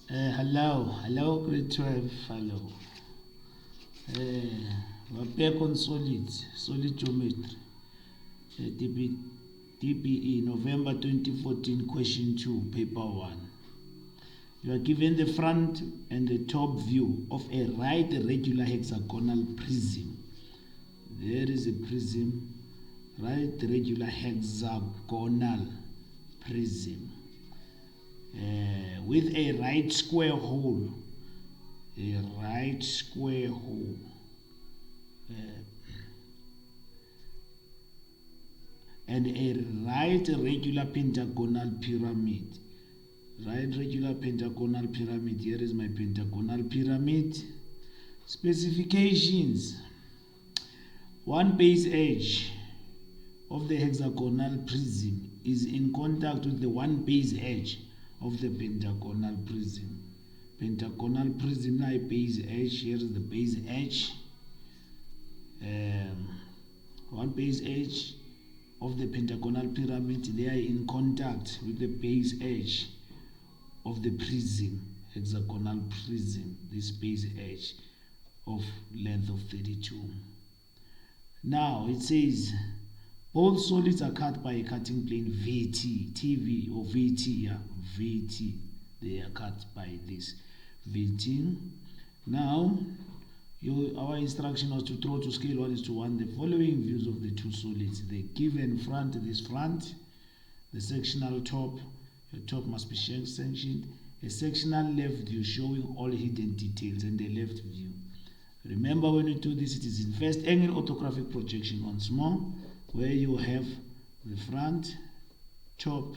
Hello, grade 12, hello. We're back on solid geometry. DBE, November 2014, question 2, paper 1. You are given the front and the top view of a right regular hexagonal prism. There is a prism, right regular hexagonal prism. With a right square hole, and a right regular pentagonal pyramid. Right regular pentagonal pyramid. Here is my pentagonal pyramid. Specifications. One base edge of the hexagonal prism is in contact with the one base edge of the pentagonal prism. Pentagonal prism now base edge. Here is the base edge. One base edge of the pentagonal pyramid, they are in contact with the base edge of the prism, hexagonal prism, this base edge of length of 32. Now it says both solids are cut by a cutting plane VT, TV or VT, yeah, VT. They are cut by this VT. Now, our instruction was to draw to scale 1 is to 1 the following views of the two solids. The given front, this front, the sectional top, your top must be sectioned, a sectional left view showing all hidden details, and the left view. Remember, when we do this, it is in first angle orthographic projection once more, where you have the front, top,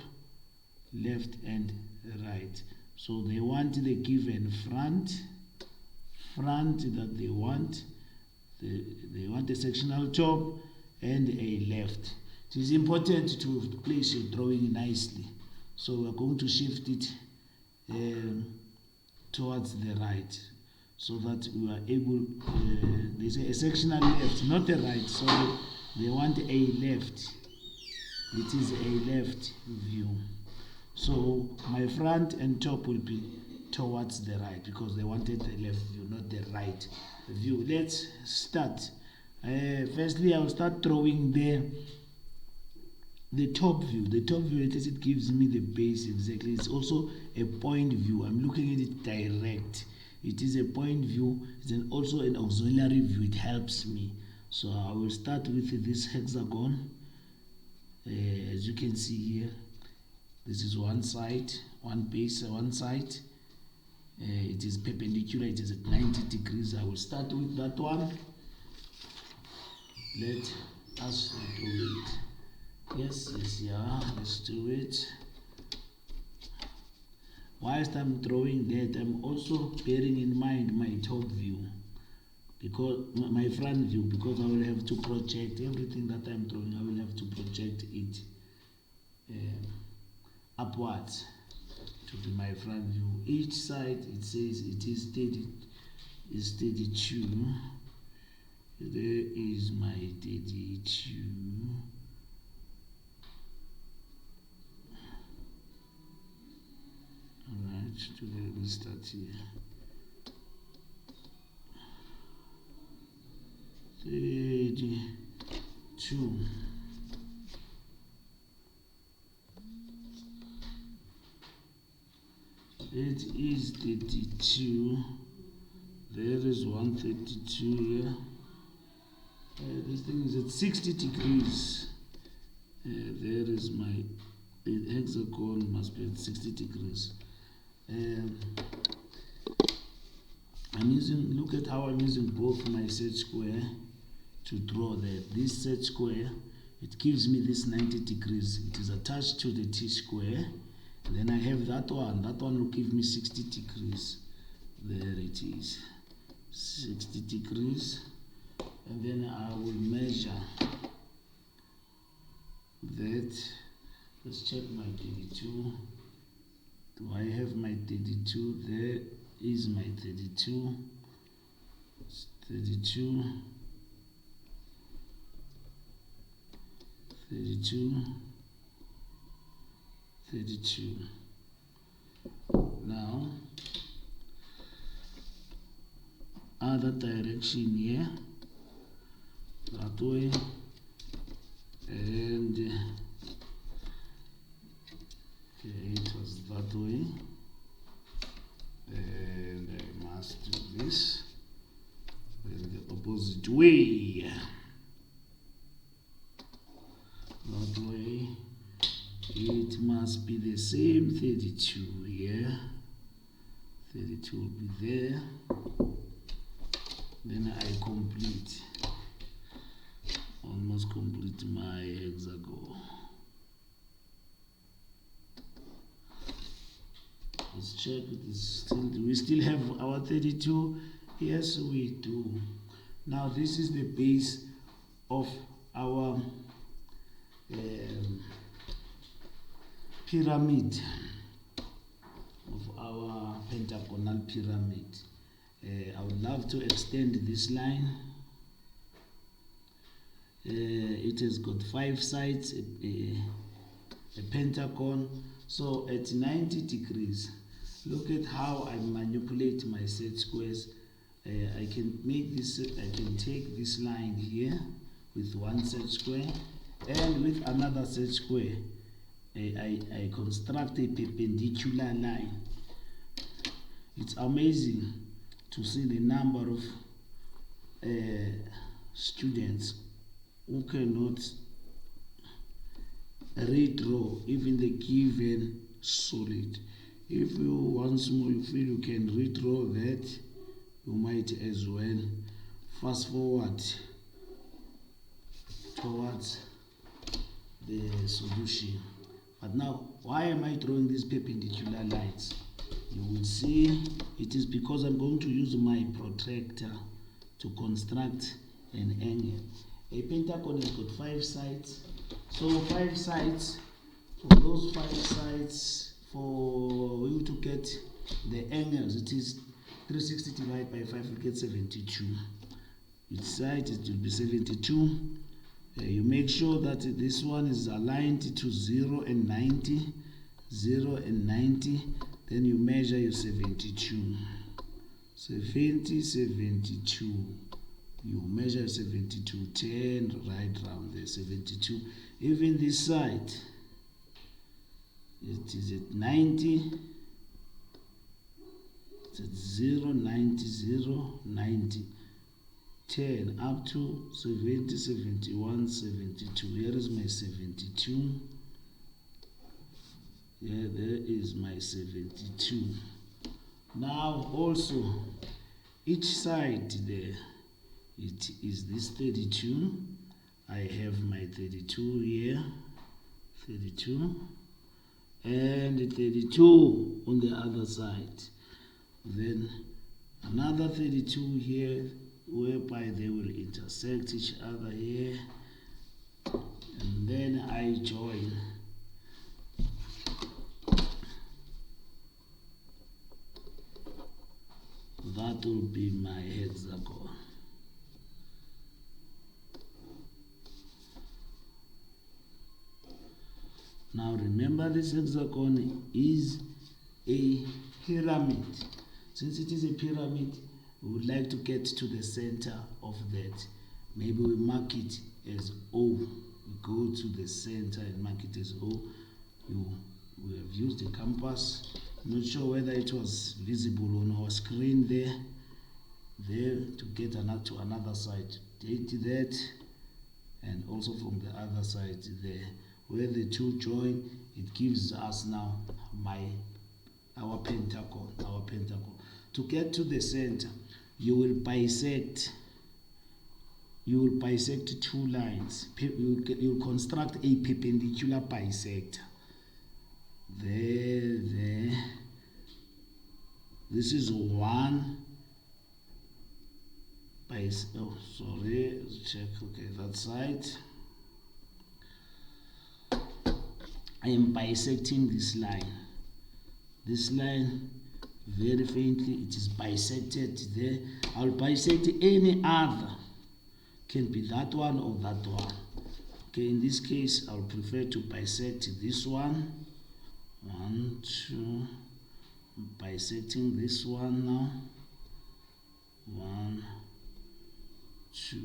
left, and right. So they want the given front that they want. They want a sectional top and a left. It is important to place your drawing nicely. So we're going to shift it towards the right, so that we are able, they say a sectional left, not the right, so they want a left. It is a left view. So my front and top will be towards the right because they wanted the left view, not the right view. Let's start. Firstly, I will start drawing the top view. The top view, it gives me the base exactly. It's also a point view. I'm looking at it direct. It is a point view. It's also an auxiliary view. It helps me. So I will start with this hexagon. As you can see here, this is one side, one base, one side. It is perpendicular. It is at 90 degrees. I will start with that one. Let us do it. Yes, yeah, let's do it. Whilst I'm drawing that, I'm also bearing in mind my top view, because my front view, because I will have to project everything that I'm drawing. I will have to project it upwards to be my front view. Each side, it says it is 32. There is my 32. Alright, today we'll start here. 32. It is 32. There is 132 here. This thing is at 60 degrees. There is my hexagon, must be at 60 degrees. Look at how I'm using both my set square to draw that. This set square, it gives me this 90 degrees. It is attached to the T square. And then I have that one. That one will give me 60 degrees. There it is. 60 degrees. And then I will measure that. Let's check my 32. Do I have my 32? There is my 32. 32. 32. 32. Now another direction here, that way, and okay, it was that way, and I must do this in the opposite way. That way, it must be the same 32 here. 32 will be there. Then I almost complete my hexagon. Let's check this. Do we still have our 32? Yes, we do. Now this is the base of our pyramid, of our pentagonal pyramid. I would love to extend this line. It has got 5 sides, a pentagon. So at 90 degrees, look at how I manipulate my set squares. I can take this line here with one set square, and with another set square I construct a perpendicular line. It's amazing to see the number of students who cannot redraw even the given solid. If you once more you feel you can redraw that, you might as well fast forward towards the solution. But now, why am I drawing these perpendicular lines? You will see it is because I'm going to use my protractor to construct an angle. A pentagon has got 5 sides. So 5 sides, for those 5 sides, for you to get the angles, it is 360 divided by 5, you get 72. Each side it will be 72. You make sure that this one is aligned to 0 and 90, 0 and 90. Then you measure your 72. 72. You measure 72, 10 right round there, 72. Even this side, it is at 90. It's at 0, 90, 0, 90. 10 up to 70, 71, 72. Here is my 72. Yeah, there is my 72. Now also, each side there, it is this 32. I have my 32 here, 32, and 32 on the other side. Then another 32 here, whereby they will intersect each other here, and then I join. That will be my hexagon. Now remember, this hexagon is a pyramid. Since it is a pyramid, we would like to get to the center of that. Maybe we mark it as O. We go to the center and mark it as O. We have used a compass. Not sure whether it was visible on our screen there to get to another side. Date that, and also from the other side there. Where the two join, it gives us now our pentagon. To get to the center, you will bisect two lines. You will construct a perpendicular bisector. There. This is one. Sorry. Check. Okay, that side. I am bisecting this line. This line, very faintly, it is bisected there. I'll bisect any other. Can be that one or that one. Okay, in this case, I'll prefer to bisect this one. 1, 2. Bisecting this one now. 1, 2.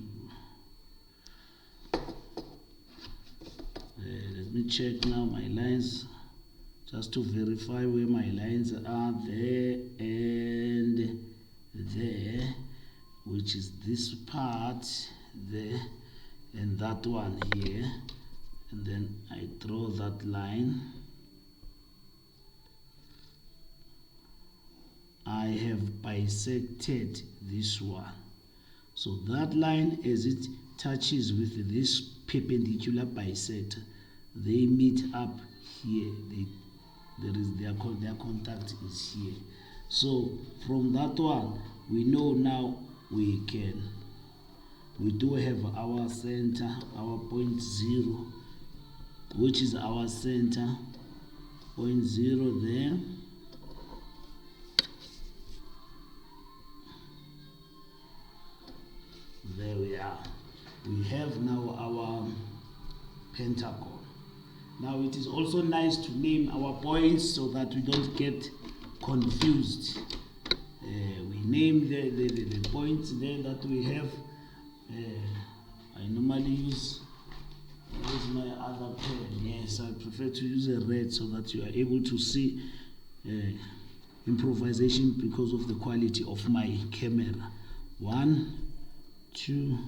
Let me check now my lines just to verify where my lines are, there and there, which is this part there and that one here, and then I draw that line. I have bisected this one, so that line, as it touches with this perpendicular bisector, they meet up here. Their contact is here. So from that one, we know now we do have our center, our point 0, which is our center, point 0 there. There we are. We have now our pentagon. Now it is also nice to name our points so that we don't get confused. We name the points there that we have. I normally use my other pen. Yes, I prefer to use a red so that you are able to see improvisation because of the quality of my camera. 1, 2,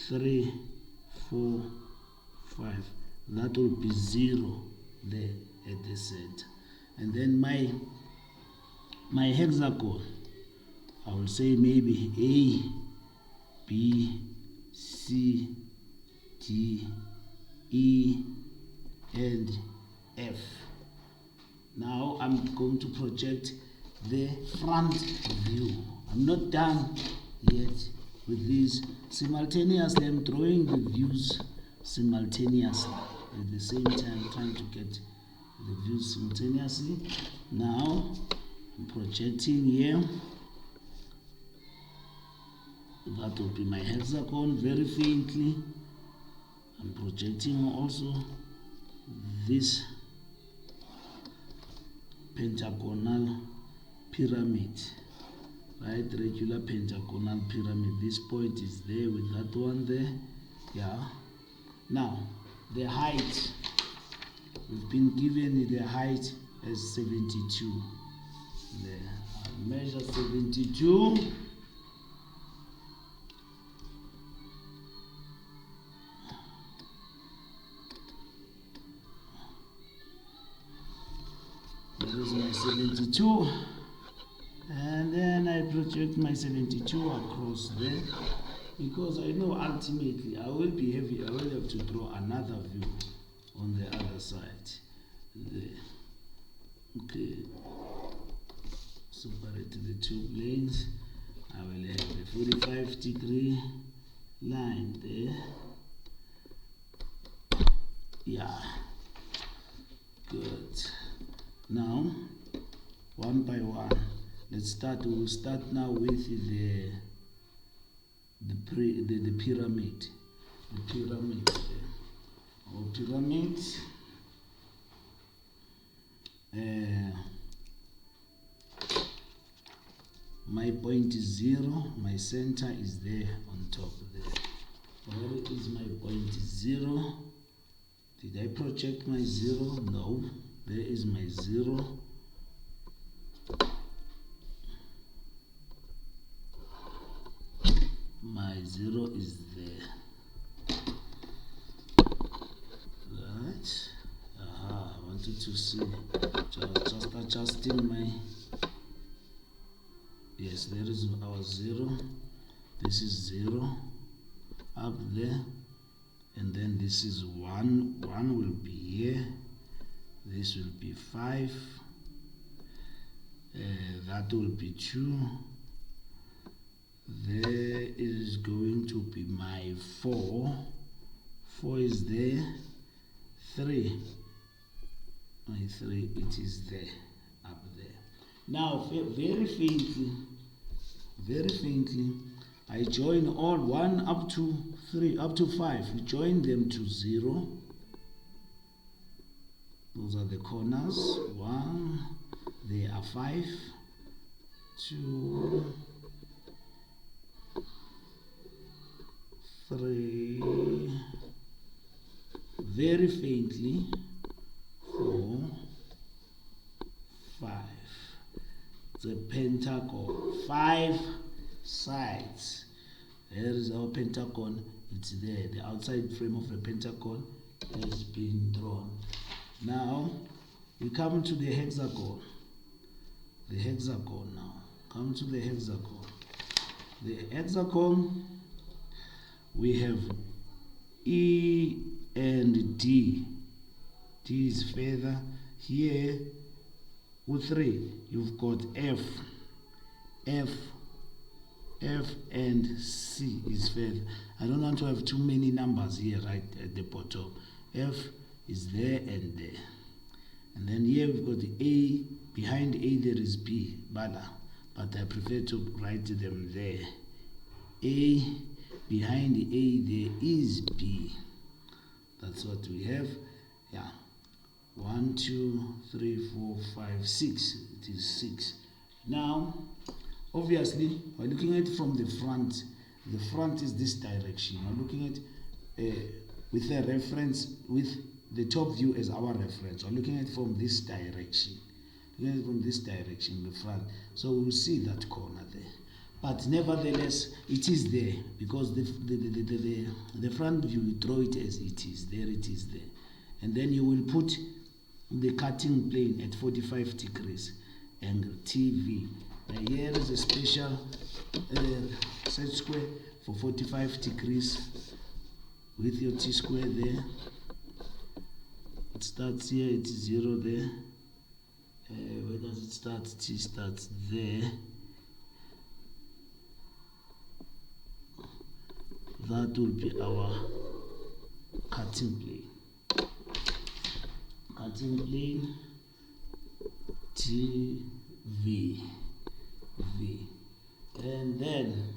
3, 4, 5. That will be 0 there at the center. And then my hexagon, I will say maybe A, B, C, D, E, and F. Now I'm going to project the front view. I'm not done yet with these. Simultaneously, I'm drawing the views simultaneously at the same time, trying to get the views simultaneously. Now I'm projecting here. That will be my hexagon very faintly. I'm projecting also this pentagonal pyramid, right? Regular pentagonal pyramid. This point is there with that one there. Yeah. Now the height, we've been given the height as 72. There, I'll measure 72. There is my 72, and then I project my 72 across there, because I know ultimately I will have to draw another view on the other side there. Okay, separate the two planes. I will have a 45-degree line there. Yeah, good. Now, one by one, let's start. We'll start now with the pyramid. The pyramid. Or pyramid. My point is 0. My center is there on top there. Where is my point 0? Did I project my 0? No. There is my 0. My 0 is there. Right? I wanted to see. Just adjusting my. Yes, there is our 0. This is 0 up there. And then this is 1. 1 will be here. This will be 5. That will be 2. There is going to be my 4. 4 is there. 3. My 3, it is there, up there. Now, very faintly, I join all 1 up to 3, up to 5. We join them to 0. Those are the corners. 1, there are 5, 2, 3, very faintly 4, 5. It's a pentagon, 5 sides. Here is our pentagon. It's there. The outside frame of the pentagon has been drawn. Now we come to the hexagon. The hexagon now. Come to the hexagon. The hexagon, we have E and D. D is feather. Here with 3, you've got F. F and C is feather. I don't want to have too many numbers here right at the bottom. F is there and there. And then here we've got the A. Behind A there is B, Bala. But I prefer to write them there. A, behind A there is B. That's what we have. Yeah. 1, 2, 3, 4, 5, 6. It is 6. Now, obviously, we're looking at it from the front. The front is this direction. We're looking at with a reference, with the top view as our reference. We're looking at it from this direction. Looking at it from this direction, the front. So we'll see that corner there. But nevertheless, it is there because the front view, you draw it as it is. There it is there. And then you will put the cutting plane at 45 degrees angle TV. Here is a special set square for 45 degrees with your T-square there. It starts here, it is 0 there. Where does it start? T starts there. That will be our cutting plane. Cutting plane TV. V. And then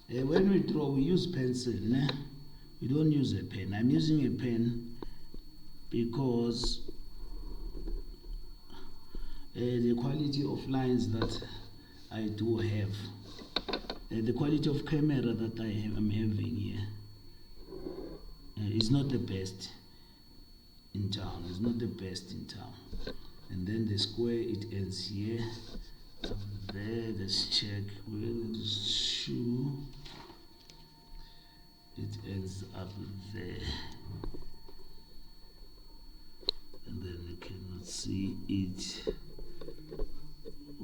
when we draw, we use pencil. Né? We don't use a pen. I'm using a pen because the quality of lines that I do have, the quality of camera that I'm having here is not the best in town. It's not the best in town. And then the square, it ends here. There, let's check where the shoe. It ends up there. And then you cannot see it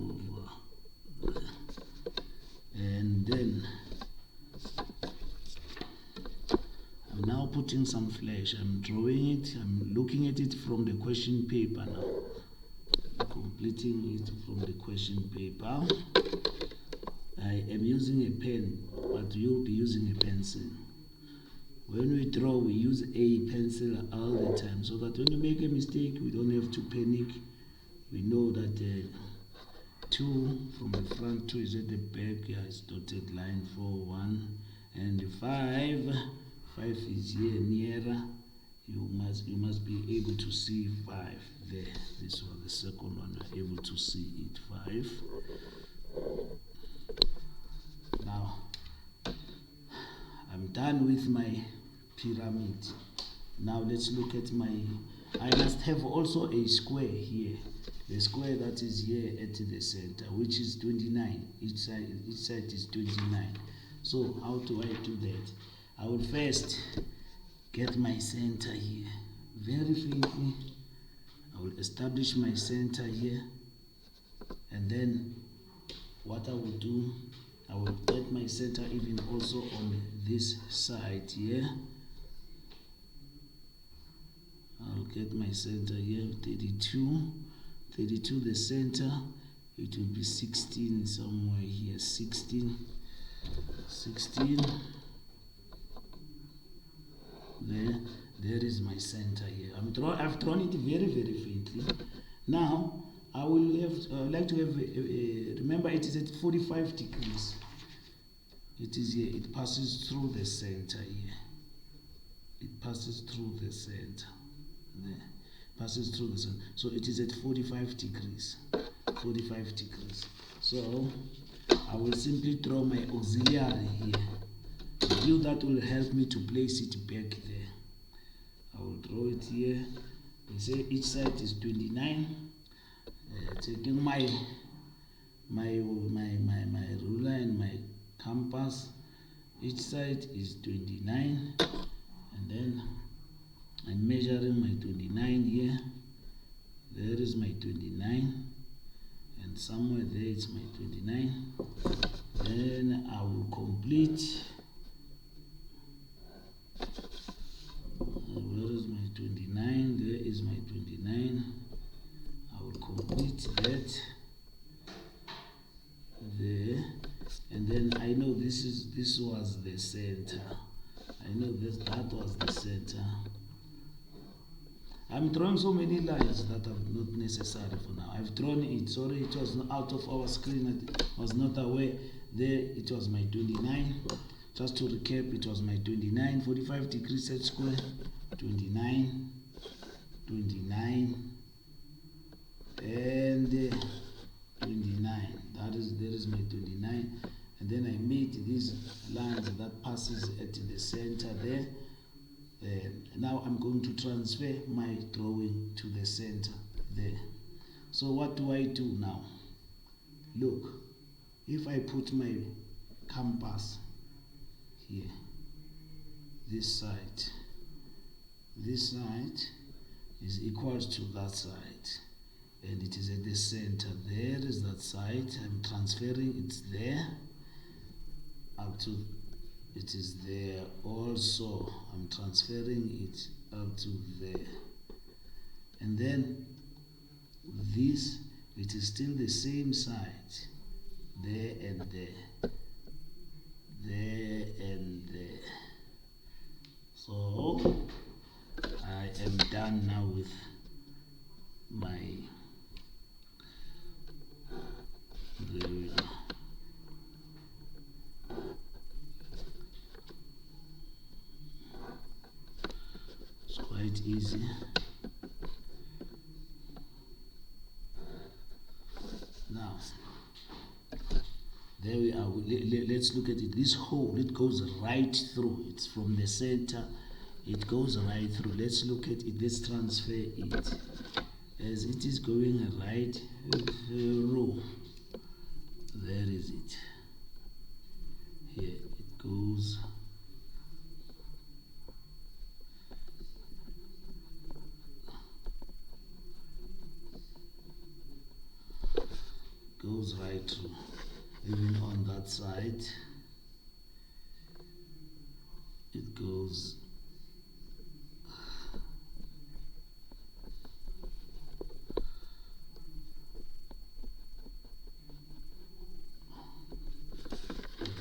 over there. And then I'm now putting some flesh. I'm drawing it. I'm looking at it from the question paper now. Completing it from the question paper. I am using a pen, but you'll be using a pencil. When we draw, we use a pencil all the time, so that when you make a mistake, we don't have to panic. We know that 2 from the front, 2 is at the back. Yeah, it's dotted line 4, 1, and 5. 5 is here nearer. You must be able to see 5 there. This one, the second one, you're able to see it 5. Now I'm done with my pyramid. Now let's look at I must have also a square here. The square that is here at the center, which is 29. Each side is 29. So how do I do that? I will first get my center here. Very faintly, I will establish my center here. And then what I will do, I will get my center even also on this side here. I'll get my center here, 32 the center. It will be 16 somewhere here, 16. There is my center here. I've drawn it very, very faintly. Now I will like to have remember it is at 45 degrees. It is here. It passes through the center here. It passes through the center. There. Passes through the center. So it is at 45 degrees. 45 degrees. So I will simply draw my auxiliary here. glue that will help me to place it back there. I will draw it here. They say each side is 29. Taking my ruler and my compass, each side is 29, and then I'm measuring my 29 here. There is my 29, and somewhere there it's my 29. Then I will complete. Where is my 29? There is my 29. I will complete that there, and then I know this was the center. I know that was the center. I'm drawing so many lines that are not necessary for now. I've drawn it. Sorry, it was not out of our screen. I was not aware. There, it was my 29. Just to recap, it was my 29, 45 degrees set square, 29, 29, and 29. There is my 29. And then I made these lines that passes at the center there. Now I'm going to transfer my drawing to the center there. So what do I do now? Look, if I put my compass here, this side is equal to that side, and it is at the center. There is that side. I'm transferring it there up to, it is there also. I'm transferring it up to there, and then this, it is still the same side, there and there, there and there. So I am done now with my, there we go. It's quite easy. Now, there we are. Let's look at it. This hole, it goes right through. It's from the center. It goes right through. Let's look at it. Let's transfer it. As it is going right through. There is it. Here it goes. Goes right through. Even on that side, it goes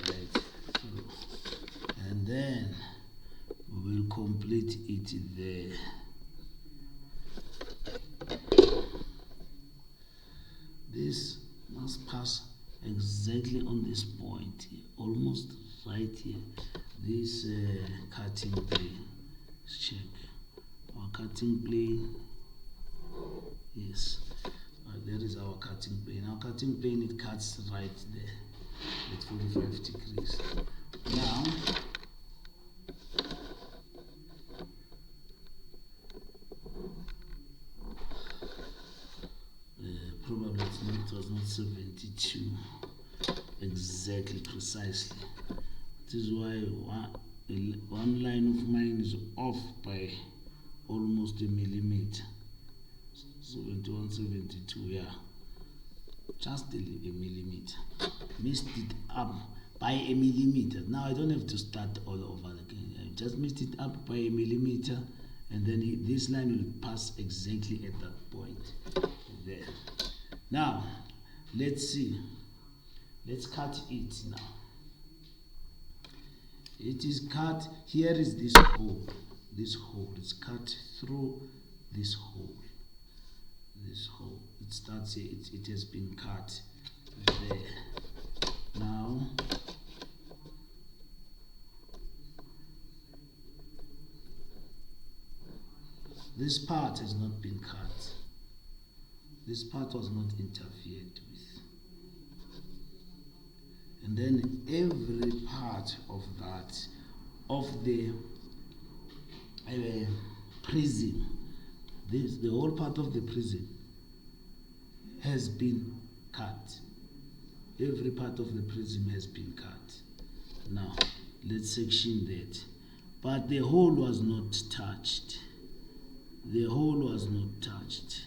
right through, and then we will complete it there. This must pass exactly on this point here, almost right here. This cutting plane. Let's check our cutting plane. Yes, there is our cutting plane. Our cutting plane, it cuts right there at 45 degrees. Now probably it was not 72 exactly precisely. This is why one line of mine is off by almost a millimeter. 71, 72, yeah, just a millimeter. Missed it up by a millimeter. Now I don't have to start all over again. I just missed it up by a millimeter, and then this line will pass exactly at that point there. Now let's see. Let's cut it now. It is cut. Here is this hole. This hole is cut through this hole. This hole. It starts here. It has been cut there. Now this part has not been cut. This part was not interfered with. And then every part of that of the prism. The whole part of the prism has been cut. Every part of the prism has been cut. Now let's section that. But the hole was not touched. The hole was not touched.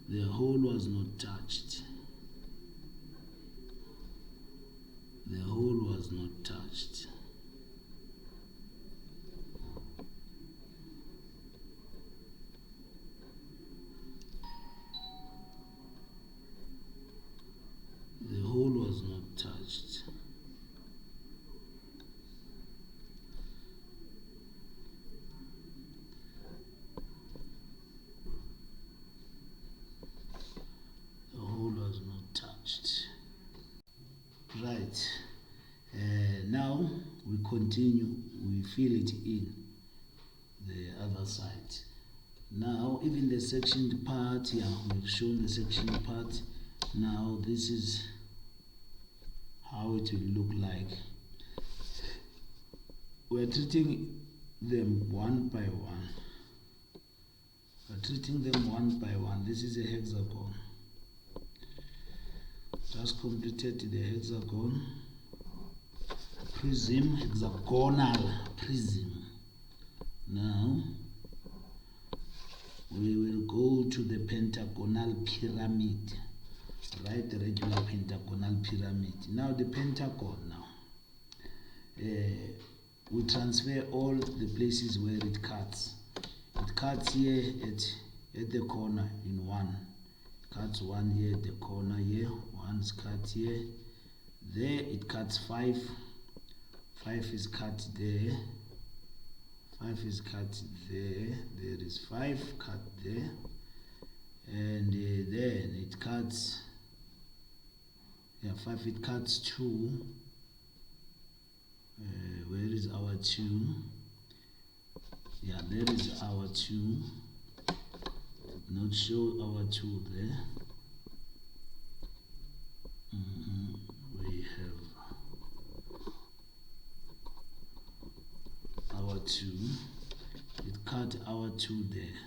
The hole was not touched. The hole was not touched. The hole was not touched. The hole was not touched. Right. Now we continue. We fill it in the other side. Now even the sectioned part, we've shown the sectioned part. Now this is how it will look like. We're treating them one by one. We're treating them one by one. This is a hexagon. Just completed the hexagon. Prism, hexagonal prism. Now we will go to the pentagonal pyramid. Right, the regular pentagonal pyramid. Now the pentagon now. We transfer all the places where it cuts. It cuts here at the corner in one. Cuts one here at the corner here. One's cut here. There it cuts 5. 5 is cut there. 5 is cut there. There is 5 cut there. And then it cuts 5, it cuts 2. Where is our 2? There is our 2. Did not show our 2 there. We have our 2. It cut our 2 there.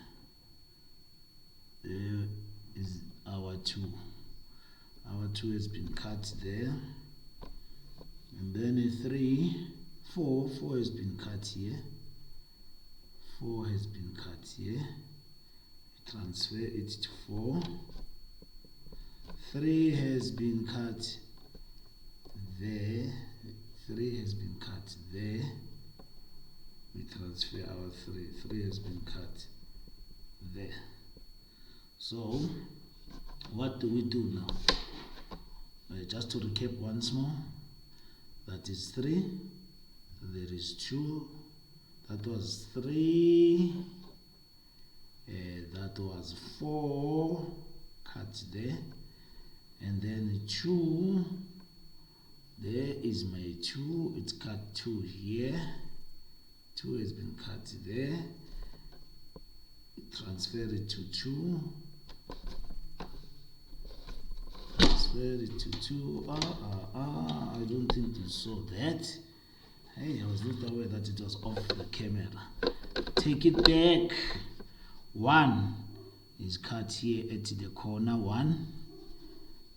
There is our 2. Our 2 has been cut there. And then 3, 4 has been cut here. 4 has been cut here. Transfer it to 4. 3 has been cut there. 3 has been cut there. We transfer our 3. 3 has been cut there. So what do we do now? Just to recap once more. That is 3. There is 2. That was 3. That was 4. Cut there. And then 2. There is my 2. It's cut 2 here. 2 has been cut there. Transfer it to 2. Transfer it to 2. I don't think you saw that. Hey, I was not aware that it was off the camera. Take it back. 1 is cut here at the corner. 1.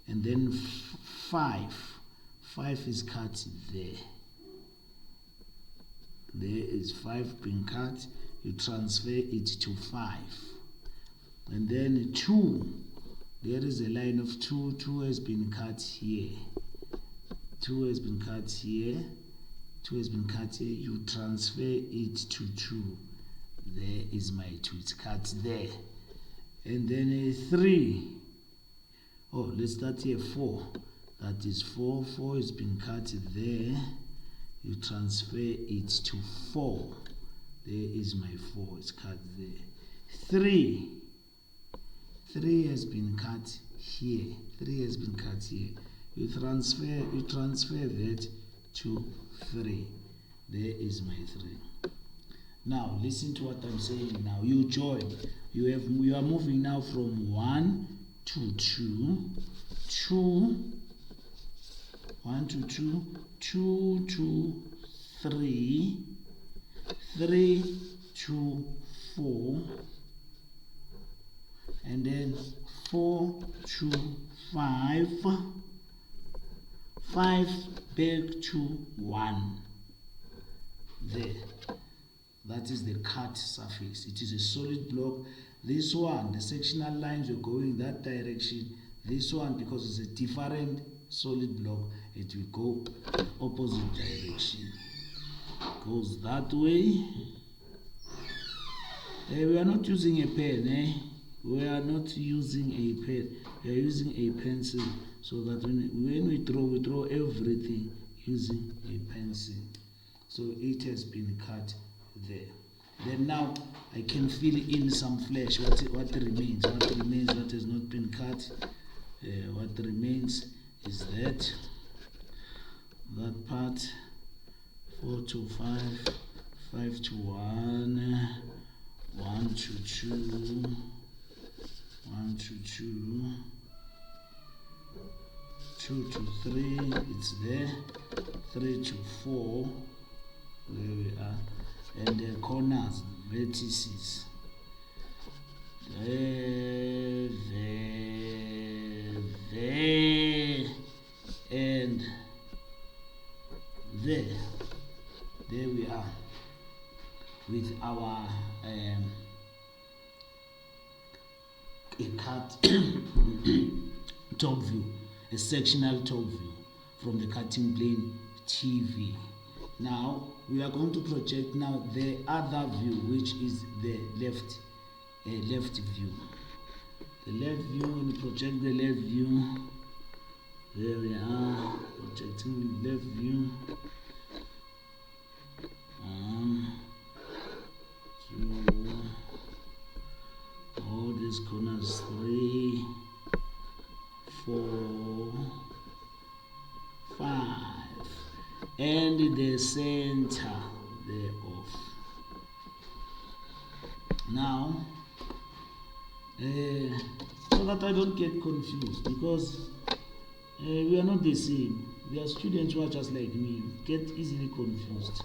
And then 5. 5 is cut there. There is 5 being cut. You transfer it to 5. And then 2. There is a line of 2. 2 has been cut here. 2 has been cut here. 2 has been cut here. You transfer it to 2. There is my 2. It's cut there. And then 3. Oh, let's start here. 4. That is 4. 4 has been cut there. You transfer it to 4. There is my 4. It's cut there. 3. 3 has been cut here. 3 has been cut here. You transfer that to 3. There is my 3. Now listen to what I'm saying now. You join. You are moving now from 1 to 2. 2. 1 to 2. 2 to 3, 3 to 4, and then 4 to 5, 5 back to 1. There. That is the cut surface. It is a solid block. This one, the sectional lines are going that direction. This one, because it's a different solid block, it will go opposite direction. Goes that way. We are not using a pen. We are not using a pen. We are using a pencil, so that when we draw everything using a pencil. So it has been cut there. Then now I can fill in some flesh. What remains? What has not been cut? What remains is that part. 4 to 5, 5 to 1, 1 to 2, 1 to 2, 2 to 3, it's there, 3 to 4, there we are, and the corners, vertices, there, and there. There we are with our a cut top view, a sectional top view from the cutting plane TV. Now we are going to project now the other view, which is the left view. The left view, when we project the left view, there we are, projecting the left view. 1, 2, all these corners, 3, 4, 5, and the center thereof. Now, so that I don't get confused, because we are not the same. There are students who are just like me, get easily confused.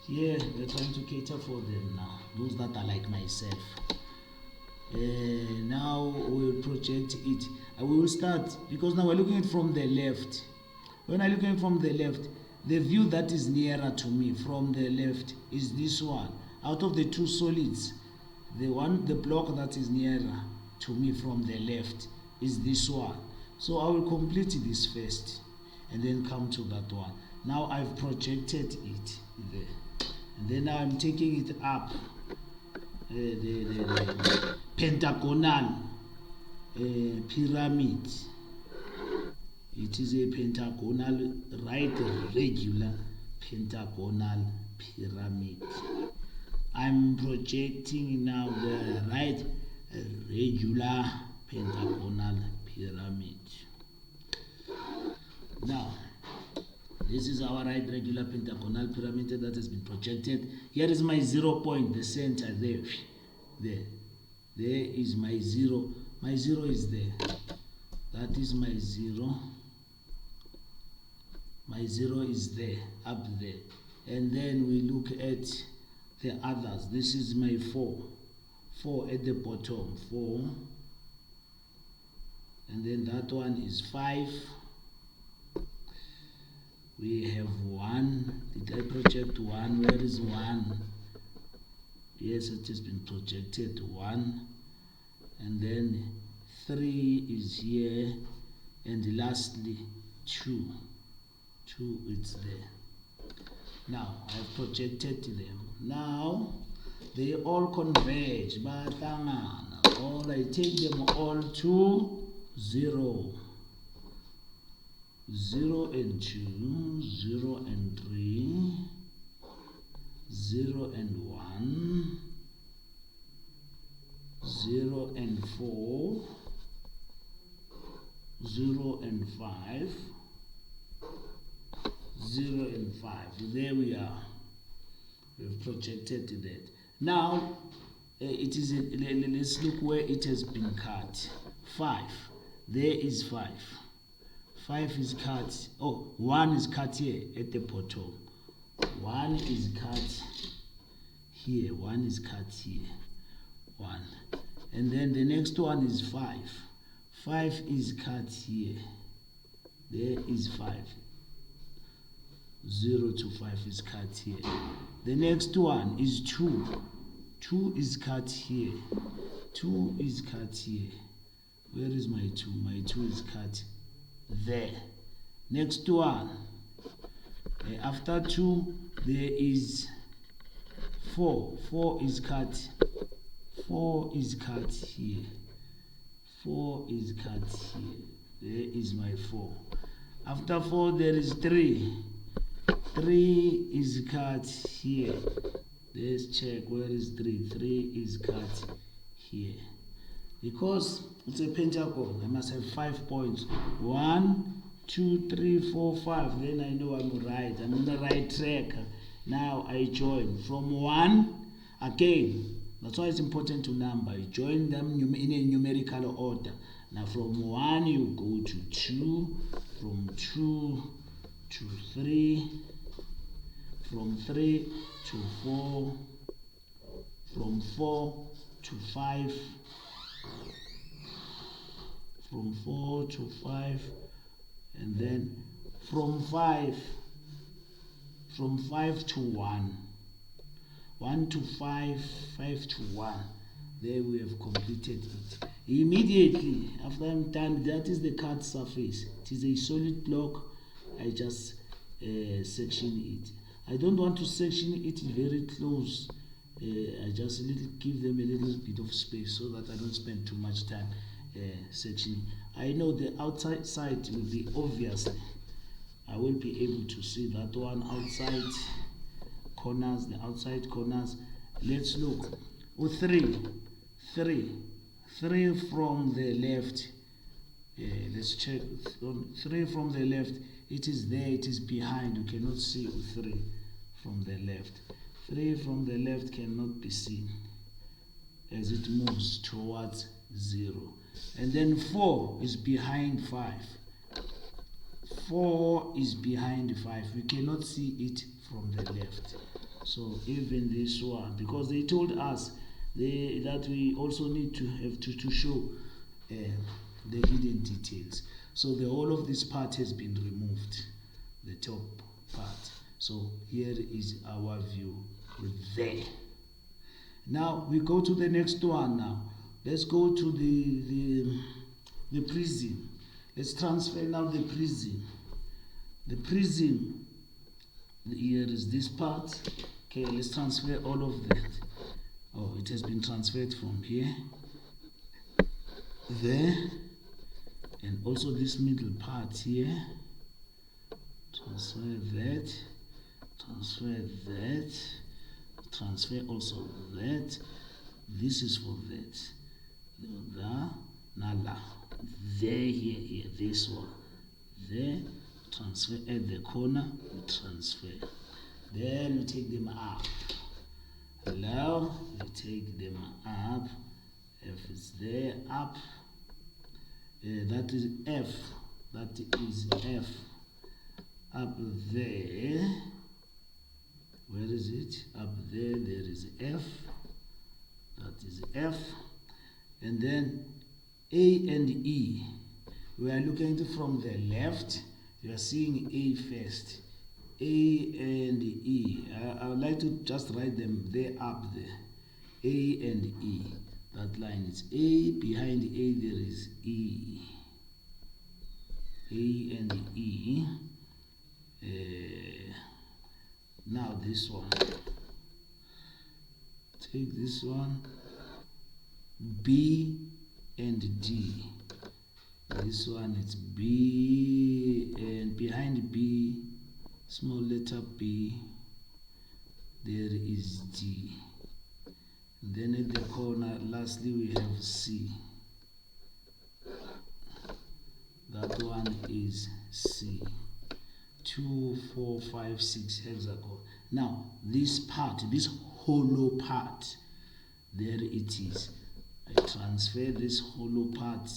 Yeah, we're trying to cater for them now, those that are like myself. Now we'll project it. We will start, because now we're looking at it from the left. When I look at it from the left, the view that is nearer to me from the left is this one. Out of the two solids, the block that is nearer to me from the left is this one. So I will complete this first and then come to that one. Now I've projected it there. And then now I'm taking it up, the pentagonal pyramid. It is a pentagonal, right regular pentagonal pyramid. I'm projecting now the right regular pentagonal pyramid. Now, this is our right regular pentagonal pyramid that has been projected. Here is my 0 point, the center there. There is my 0. My 0 is there. That is my 0. My 0 is there, up there. And then we look at the others. This is my 4. 4 at the bottom. 4. And then that one is 5. We have 1. Did I project 1? Where is 1? Yes, it has been projected 1. And then 3 is here. And lastly 2. 2 is there. Now I've projected them. Now they all converge. All I take them all to 0. 0 and 2, 0 and 3, 0 and 1, 0 and 4, 0 and 5, 0 and 5. There we are. We've projected that. Now, it is let's look where it has been cut. 5. There is 5. 5 is cut. Oh, 1 is cut here at the bottom. 1 is cut here, 1 is cut here, 1. And then the next one is 5. 5 is cut here, there is 5. 0 to 5 is cut here. The next one is 2. 2 is cut here. 2 is cut here. Where is my 2? My 2 is cut there. Next one. After 2, there is 4. 4 is cut. 4 is cut here. 4 is cut here. There is my 4. After 4, there is 3. 3 is cut here. Let's check where is 3. 3 is cut here. Because it's a pentagon, I must have 5 points. 1, 2, 3, 4, 5. Then I know I'm right. I'm on the right track. Now I join from 1 again. That's why it's important to number. You join them in a numerical order. Now from 1 you go to 2, from 2 to 3, from 3 to 4, from 4 to 5, from 4 to 5, and then from 5 to 1, 1 to 5, 5 to 1. There we have completed it. Immediately after I'm done, that is the cut surface. It is a solid block. I just section it. I don't want to section it very close. I just give them a little bit of space so that I don't spend too much time sectioning. I know the outside side will be obviously. I will be able to see that one outside corners, the outside corners. Let's look. 3 from the left. Let's check. 3 from the left. It is there, it is behind. You cannot see 3 from the left. 3 from the left cannot be seen as it moves towards 0. And then 4 is behind 5. 4 is behind 5. We cannot see it from the left. So even this one, because they told us that we also need to have to show the hidden details. So the whole of this part has been removed, the top part. So here is our view there. Now we go to the next one. Now let's go to the prism. Let's transfer now the prism. The prism, here is this part. Okay, let's transfer all of that. Oh, it has been transferred from here, there, and also this middle part here. Transfer that, transfer that, transfer also that. This is for that. Nala. There, here, this one. There, transfer at the corner, we transfer. Then we take them up. Hello, we take them up. F is there, up. That is F. That is F. Up there. Where is it? Up there, there is F. That is F. And then A and E. We are looking from the left. You are seeing A first. A and E. I would like to just write them there, up there. A and E. That line is A. Behind A there is E. A and E. Now this one. Take this one. B and D. This one is B, and behind B, small letter B, there is D. And then at the corner, lastly we have C. That one is C. 2, 4, 5, 6 hexagon. Now this part, this hollow part, there it is. I transfer this hollow part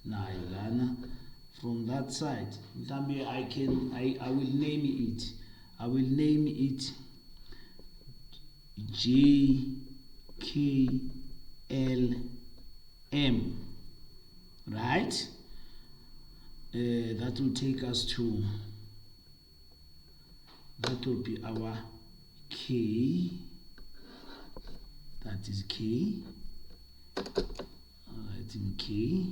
now from that side. I will name it. I will name it JKLM, right? That will take us to, that will be our K, that is K, alright, in K,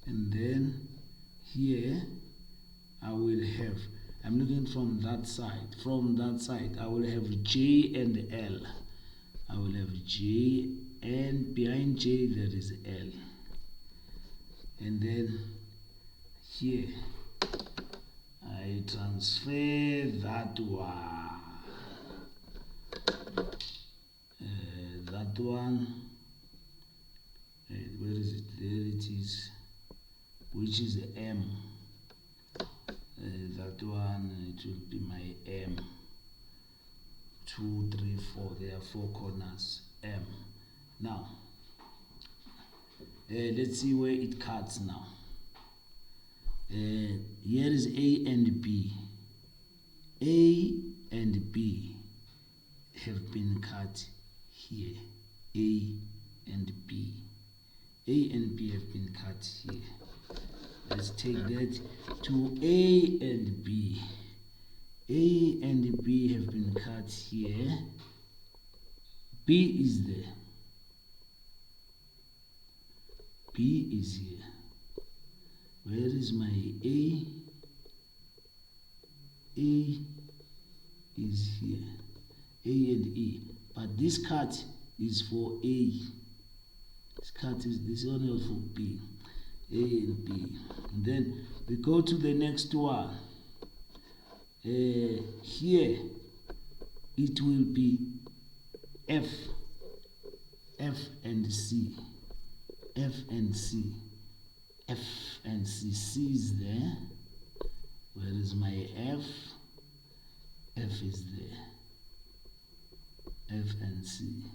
and then here I will have, I'm looking from that side, I will have J and L. I will have J, and behind J there is L, and then here I transfer that one, where is it? There it is, which is M. That one, it will be my M. 2, 3, 4. There are 4 corners. M. Now, let's see where it cuts now. Here is A and B. A and B have been cut here. A and B. A and B have been cut here. Let's take that to A and B. A and B have been cut here. B is there. B is here. Where is my A? A is here. A and E. But this cut is for A. This cut is this one is for B. A and B. And then we go to the next one. Here it will be F. F and C. F and C. F and C. C is there. Where is my F? F is there. F and C.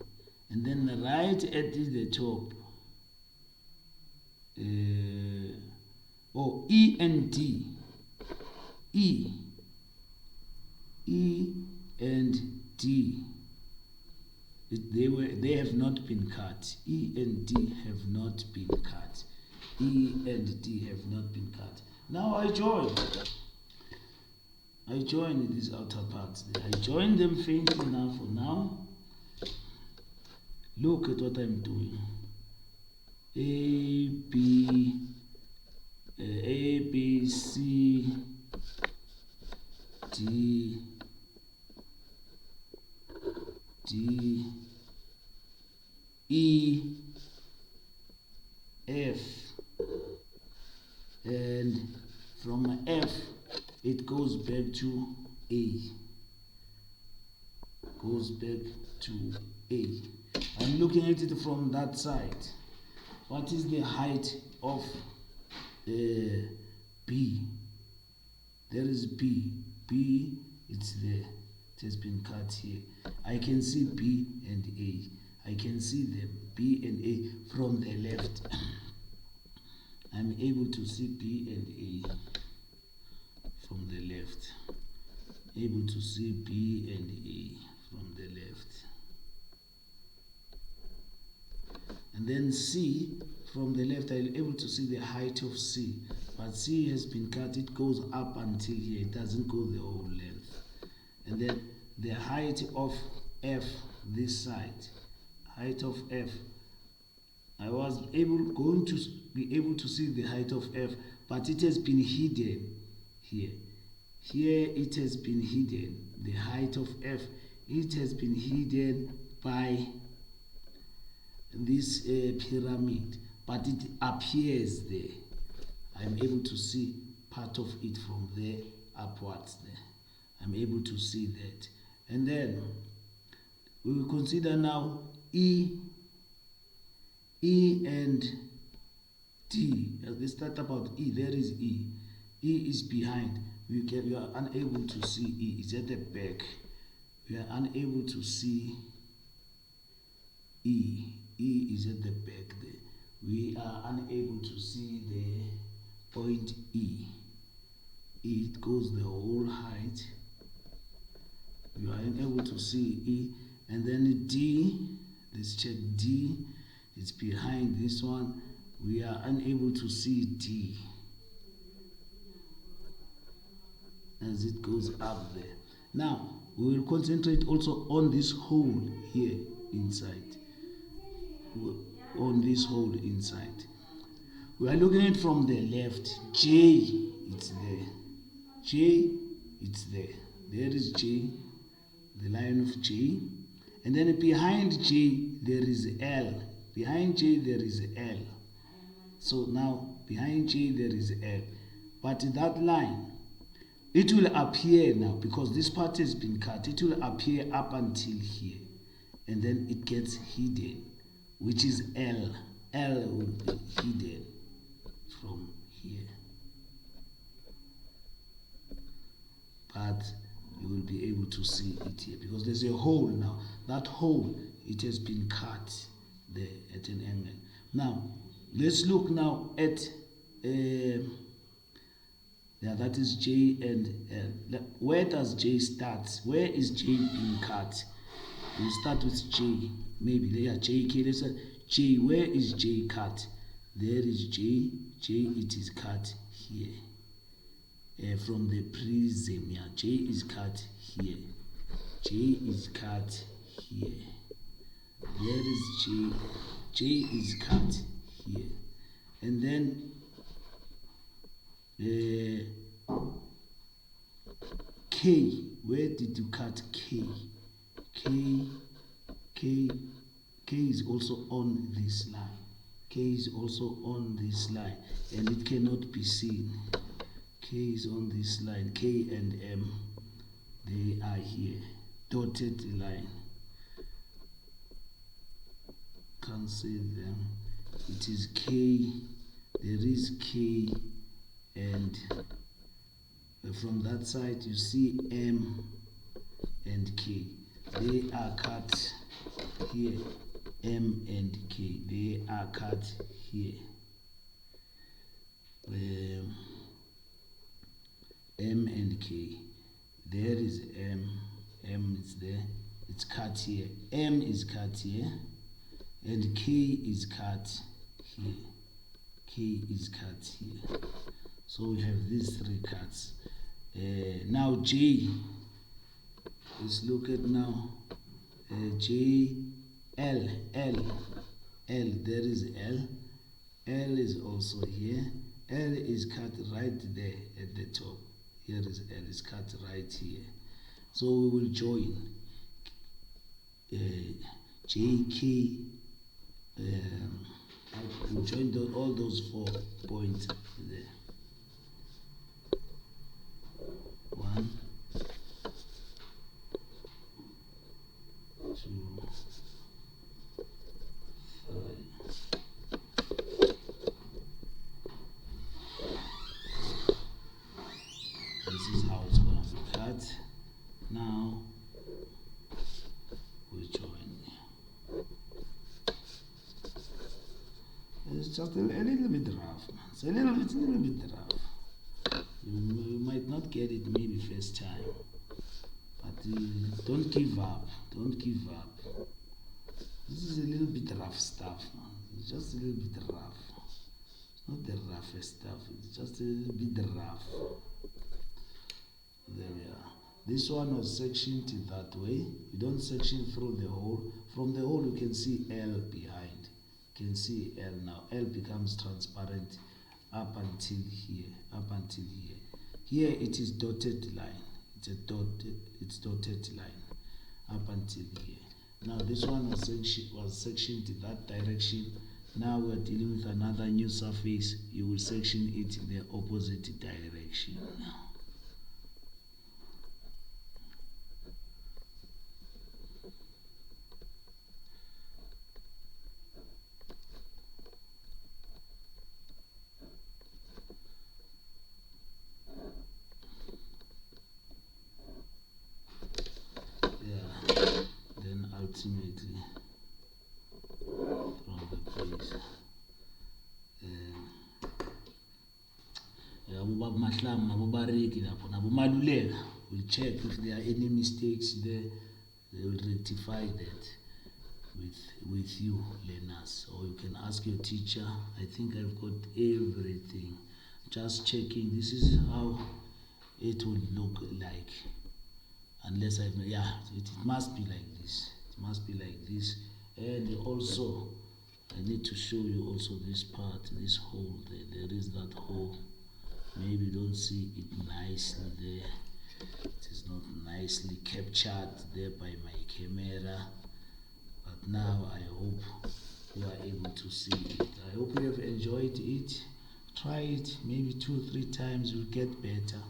And then right at the top. E and D. E and D. They have not been cut. E and D have not been cut. E and D have not been cut. Now I join these outer parts there. I join them faintly now for now. Look at what I'm doing. A, B, C, D, E, F, and from F it goes back to A. Goes back to A. I'm looking at it from that side. What is the height of B? There is B. B, it's there. It has been cut here. I can see B and A. I can see the B and A from the left. I'm able to see B and A from the left. Able to see B and A from the left. And then C, from the left, I'm able to see the height of C. But C has been cut, it goes up until here, it doesn't go the whole length. And then the height of F, this side, height of F, I was going to be able to see the height of F, but it has been hidden here. Here it has been hidden, the height of F, it has been hidden by this pyramid, but it appears there. I'm able to see part of it from there upwards there. I'm able to see that. And then we will consider now E and D. Let's start about E. There is E. E is behind. We are unable to see E. It's at the back. We are unable to see E. E is at the back there. We are unable to see the point E. it goes the whole height. You are unable to see E. And then D, let's check D. It's behind this one. We are unable to see D as it goes up there. Now, we will concentrate also on this hole here inside. On this hole inside. We are looking at it from the left. J, it's there. J, it's there. There is J, the line of J. And then behind J, there is L. Behind J, there is L. So now, behind J, there is L. But that line, it will appear now, because this part has been cut, it will appear up until here. And then it gets hidden, which is L. L will be hidden from here. But you will be able to see it here, because there's a hole now. That hole, it has been cut there at an angle. Now, let's look now at, that is J and L. Where does J start? Where is J being cut? We'll start with J. Maybe there, J, K, let's say J. Where is J cut? There is J. J, it is cut here. From the prism, yeah, J is cut here. J is cut here. There is J. J is cut here. And then K, where did you cut K? K is also on this line. K is also on this line, and it cannot be seen. K is on this line. K and M, they are here. Dotted line. Can't see them. It is K. There is K, and from that side you see M and K. They are cut here. M and K. They are cut here. M and K. There is M. M is there. It's cut here. M is cut here. And K is cut here. K is cut here. So we have these three cuts. Now J. Let's look at now. J, L, L. L. There is L. L is also here. L is cut right there at the top. Here is L, is cut right here. So we will join J, K. We'll join all those 4 points there. 1, 2, 3. This is how it's going to be cut. Now we join. It's just a little bit rough. It's a little bit rough. You might not get it maybe first time, but don't give up. Don't give up. This is a little bit rough stuff. It's just a little bit rough. It's not the roughest stuff. It's just a little bit rough. There we are. This one was sectioned that way. You don't section through the hole. From the hole you can see L behind. You can see L now. L becomes transparent up until here. Up until here. Here it is dotted line. It's a dotted line. Up until here. Now this one was sectioned in that direction. Now we're dealing with another new surface. You will section it in the opposite direction. Ultimately from the place abobaba mahlangu nabobareki lapho nabomaluleka will check if there are any mistakes there. They will rectify that with you learners, or you can ask your teacher. I think I've got everything. Just checking. This is how it would look like, unless it must be like this. It must be like this. And also I need to show you also this part, this hole there. There is that hole. Maybe you don't see it nicely there. It is not nicely captured there by my camera, but now I hope you are able to see it. I hope you have enjoyed it. Try it maybe 2-3 times, you'll get better,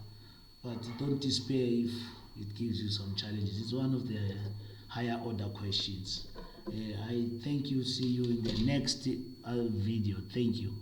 but don't despair if it gives you some challenges. It's one of the higher order questions. I thank you. See you in the next video. Thank you.